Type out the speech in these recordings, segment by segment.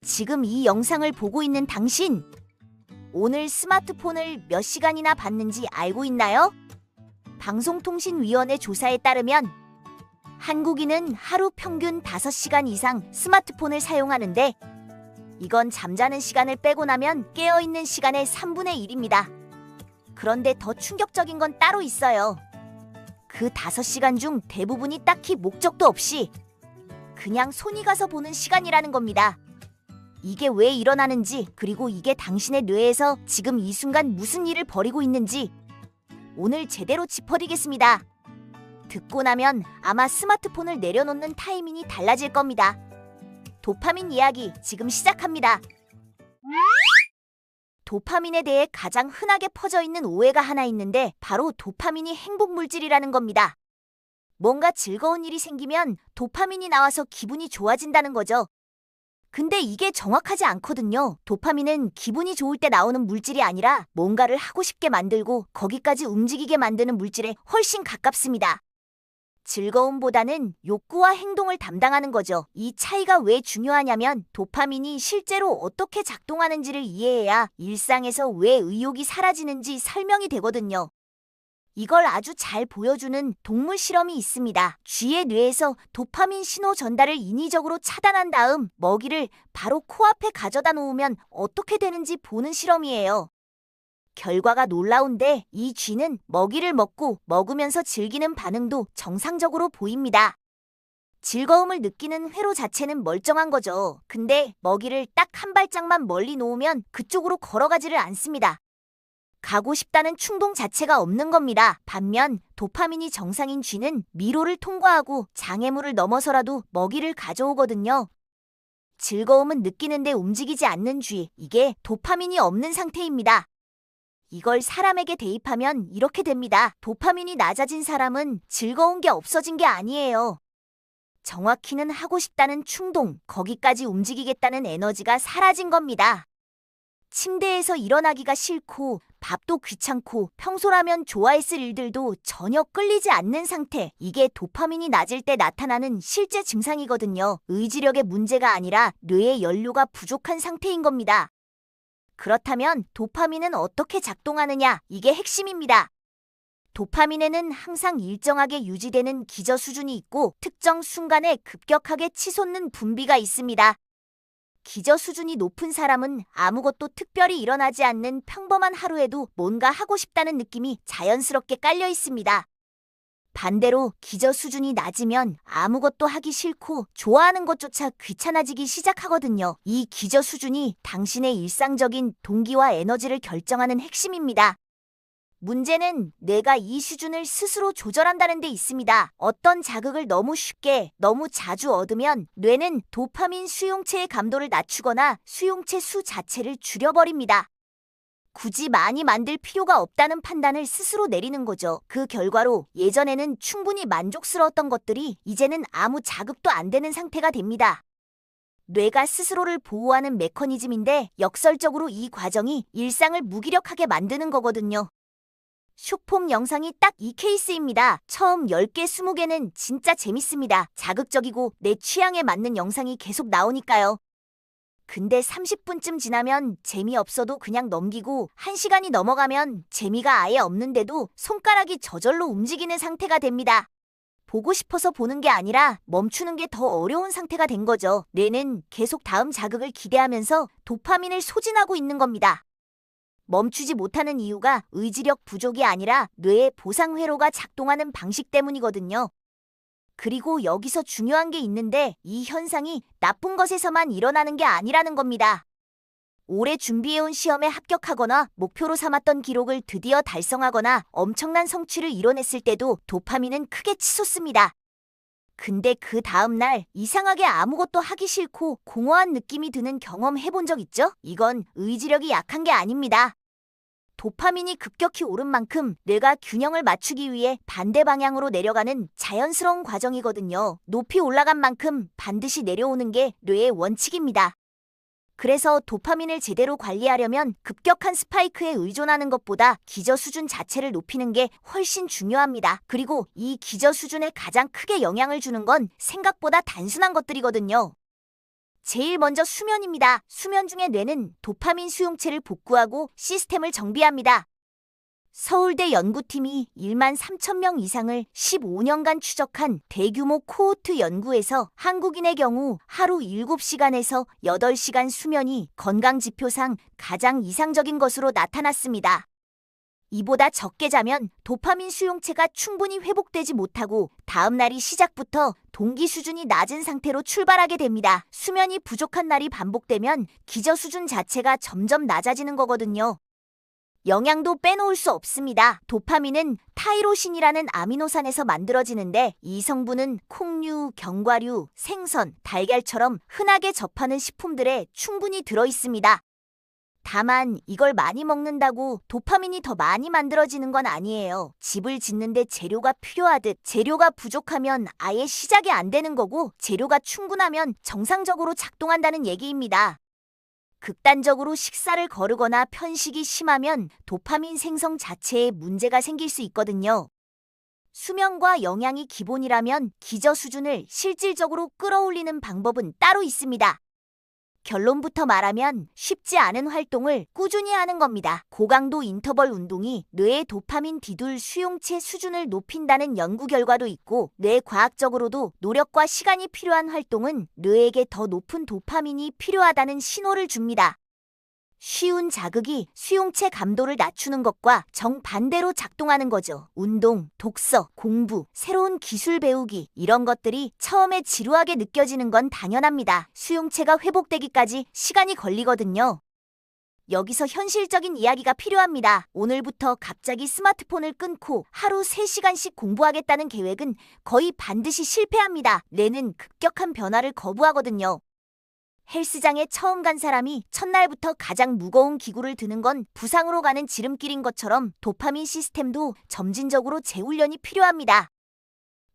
지금 이 영상을 보고 있는 당신, 오늘 스마트폰을 몇 시간이나 봤는지 알고 있나요? 방송통신위원회 조사에 따르면 한국인은 하루 평균 5시간 이상 스마트폰을 사용하는데 이건 잠자는 시간을 빼고 나면 깨어있는 시간의 3분의 1입니다. 그런데 더 충격적인 건 따로 있어요. 그 5시간 중 대부분이 딱히 목적도 없이 그냥 손이 가서 보는 시간이라는 겁니다. 이게 왜 일어나는지, 그리고 이게 당신의 뇌에서 지금 이 순간 무슨 일을 벌이고 있는지 오늘 제대로 짚어드리겠습니다. 듣고 나면 아마 스마트폰을 내려놓는 타이밍이 달라질 겁니다. 도파민 이야기 지금 시작합니다. 도파민에 대해 가장 흔하게 퍼져 있는 오해가 하나 있는데 바로 도파민이 행복 물질이라는 겁니다. 뭔가 즐거운 일이 생기면 도파민이 나와서 기분이 좋아진다는 거죠. 근데 이게 정확하지 않거든요. 도파민은 기분이 좋을 때 나오는 물질이 아니라 뭔가를 하고 싶게 만들고 거기까지 움직이게 만드는 물질에 훨씬 가깝습니다. 즐거움보다는 욕구와 행동을 담당하는 거죠. 이 차이가 왜 중요하냐면 도파민이 실제로 어떻게 작동하는지를 이해해야 일상에서 왜 의욕이 사라지는지 설명이 되거든요. 이걸 아주 잘 보여주는 동물 실험이 있습니다. 쥐의 뇌에서 도파민 신호 전달을 인위적으로 차단한 다음 먹이를 바로 코앞에 가져다 놓으면 어떻게 되는지 보는 실험이에요. 결과가 놀라운데 이 쥐는 먹이를 먹으면서 즐기는 반응도 정상적으로 보입니다. 즐거움을 느끼는 회로 자체는 멀쩡한 거죠. 근데 먹이를 딱 한 발짝만 멀리 놓으면 그쪽으로 걸어가지를 않습니다. 가고 싶다는 충동 자체가 없는 겁니다. 반면 도파민이 정상인 쥐는 미로를 통과하고 장애물을 넘어서라도 먹이를 가져오거든요. 즐거움은 느끼는데 움직이지 않는 쥐, 이게 도파민이 없는 상태입니다. 이걸 사람에게 대입하면 이렇게 됩니다. 도파민이 낮아진 사람은 즐거운 게 없어진 게 아니에요. 정확히는 하고 싶다는 충동, 거기까지 움직이겠다는 에너지가 사라진 겁니다. 침대에서 일어나기가 싫고 밥도 귀찮고 평소라면 좋아했을 일들도 전혀 끌리지 않는 상태, 이게 도파민이 낮을 때 나타나는 실제 증상이거든요. 의지력의 문제가 아니라 뇌의 연료가 부족한 상태인 겁니다. 그렇다면 도파민은 어떻게 작동하느냐? 이게 핵심입니다. 도파민에는 항상 일정하게 유지되는 기저 수준이 있고 특정 순간에 급격하게 치솟는 분비가 있습니다. 기저 수준이 높은 사람은 아무것도 특별히 일어나지 않는 평범한 하루에도 뭔가 하고 싶다는 느낌이 자연스럽게 깔려 있습니다. 반대로 기저 수준이 낮으면 아무것도 하기 싫고 좋아하는 것조차 귀찮아지기 시작하거든요. 이 기저 수준이 당신의 일상적인 동기와 에너지를 결정하는 핵심입니다. 문제는 뇌가 이 수준을 스스로 조절한다는 데 있습니다. 어떤 자극을 너무 쉽게, 너무 자주 얻으면 뇌는 도파민 수용체의 감도를 낮추거나 수용체 수 자체를 줄여버립니다. 굳이 많이 만들 필요가 없다는 판단을 스스로 내리는 거죠. 그 결과로 예전에는 충분히 만족스러웠던 것들이 이제는 아무 자극도 안 되는 상태가 됩니다. 뇌가 스스로를 보호하는 메커니즘인데 역설적으로 이 과정이 일상을 무기력하게 만드는 거거든요. 숏폼 영상이 딱 이 케이스입니다. 처음 10개, 20개는 진짜 재밌습니다. 자극적이고 내 취향에 맞는 영상이 계속 나오니까요. 근데 30분쯤 지나면 재미없어도 그냥 넘기고 1시간이 넘어가면 재미가 아예 없는데도 손가락이 저절로 움직이는 상태가 됩니다. 보고 싶어서 보는 게 아니라 멈추는 게 더 어려운 상태가 된 거죠. 뇌는 계속 다음 자극을 기대하면서 도파민을 소진하고 있는 겁니다. 멈추지 못하는 이유가 의지력 부족이 아니라 뇌의 보상 회로가 작동하는 방식 때문이거든요. 그리고 여기서 중요한 게 있는데 이 현상이 나쁜 것에서만 일어나는 게 아니라는 겁니다. 오래 준비해온 시험에 합격하거나 목표로 삼았던 기록을 드디어 달성하거나 엄청난 성취를 이뤄냈을 때도 도파민은 크게 치솟습니다. 근데 그 다음날 이상하게 아무것도 하기 싫고 공허한 느낌이 드는 경험 해본 적 있죠? 이건 의지력이 약한 게 아닙니다. 도파민이 급격히 오른 만큼 뇌가 균형을 맞추기 위해 반대 방향으로 내려가는 자연스러운 과정이거든요. 높이 올라간 만큼 반드시 내려오는 게 뇌의 원칙입니다. 그래서 도파민을 제대로 관리하려면 급격한 스파이크에 의존하는 것보다 기저 수준 자체를 높이는 게 훨씬 중요합니다. 그리고 이 기저 수준에 가장 크게 영향을 주는 건 생각보다 단순한 것들이거든요. 제일 먼저 수면입니다. 수면 중에 뇌는 도파민 수용체를 복구하고 시스템을 정비합니다. 서울대 연구팀이 1만 3천 명 이상을 15년간 추적한 대규모 코호트 연구에서 한국인의 경우 하루 7시간에서 8시간 수면이 건강지표상 가장 이상적인 것으로 나타났습니다. 이보다 적게 자면 도파민 수용체가 충분히 회복되지 못하고 다음 날이 시작부터 동기 수준이 낮은 상태로 출발하게 됩니다. 수면이 부족한 날이 반복되면 기저 수준 자체가 점점 낮아지는 거거든요. 영양도 빼놓을 수 없습니다. 도파민은 타이로신이라는 아미노산에서 만들어지는데 이 성분은 콩류, 견과류, 생선, 달걀처럼 흔하게 접하는 식품들에 충분히 들어있습니다. 다만 이걸 많이 먹는다고 도파민이 더 많이 만들어지는 건 아니에요. 집을 짓는데 재료가 필요하듯 재료가 부족하면 아예 시작이 안 되는 거고 재료가 충분하면 정상적으로 작동한다는 얘기입니다. 극단적으로 식사를 거르거나 편식이 심하면 도파민 생성 자체에 문제가 생길 수 있거든요. 수면과 영양이 기본이라면 기저 수준을 실질적으로 끌어올리는 방법은 따로 있습니다. 결론부터 말하면 쉽지 않은 활동을 꾸준히 하는 겁니다. 고강도 인터벌 운동이 뇌의 도파민 D2 수용체 수준을 높인다는 연구 결과도 있고 뇌과학적으로도 노력과 시간이 필요한 활동은 뇌에게 더 높은 도파민이 필요하다는 신호를 줍니다. 쉬운 자극이 수용체 감도를 낮추는 것과 정반대로 작동하는 거죠. 운동, 독서, 공부, 새로운 기술 배우기 이런 것들이 처음에 지루하게 느껴지는 건 당연합니다. 수용체가 회복되기까지 시간이 걸리거든요. 여기서 현실적인 이야기가 필요합니다. 오늘부터 갑자기 스마트폰을 끊고 하루 3시간씩 공부하겠다는 계획은 거의 반드시 실패합니다. 뇌는 급격한 변화를 거부하거든요. 헬스장에 처음 간 사람이 첫날부터 가장 무거운 기구를 드는 건 부상으로 가는 지름길인 것처럼 도파민 시스템도 점진적으로 재훈련이 필요합니다.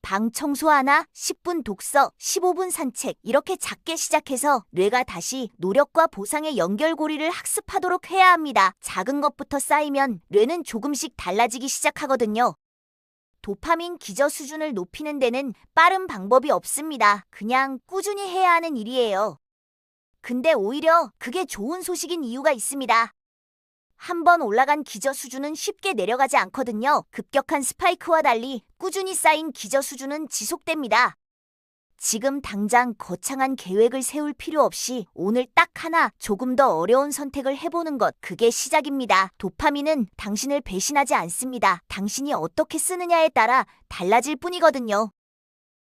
방 청소 하나, 10분 독서, 15분 산책 이렇게 작게 시작해서 뇌가 다시 노력과 보상의 연결고리를 학습하도록 해야 합니다. 작은 것부터 쌓이면 뇌는 조금씩 달라지기 시작하거든요. 도파민 기저 수준을 높이는 데는 빠른 방법이 없습니다. 그냥 꾸준히 해야 하는 일이에요. 근데 오히려 그게 좋은 소식인 이유가 있습니다. 한번 올라간 기저 수준은 쉽게 내려가지 않거든요. 급격한 스파이크와 달리 꾸준히 쌓인 기저 수준은 지속됩니다. 지금 당장 거창한 계획을 세울 필요 없이 오늘 딱 하나 조금 더 어려운 선택을 해보는 것, 그게 시작입니다. 도파민은 당신을 배신하지 않습니다. 당신이 어떻게 쓰느냐에 따라 달라질 뿐이거든요.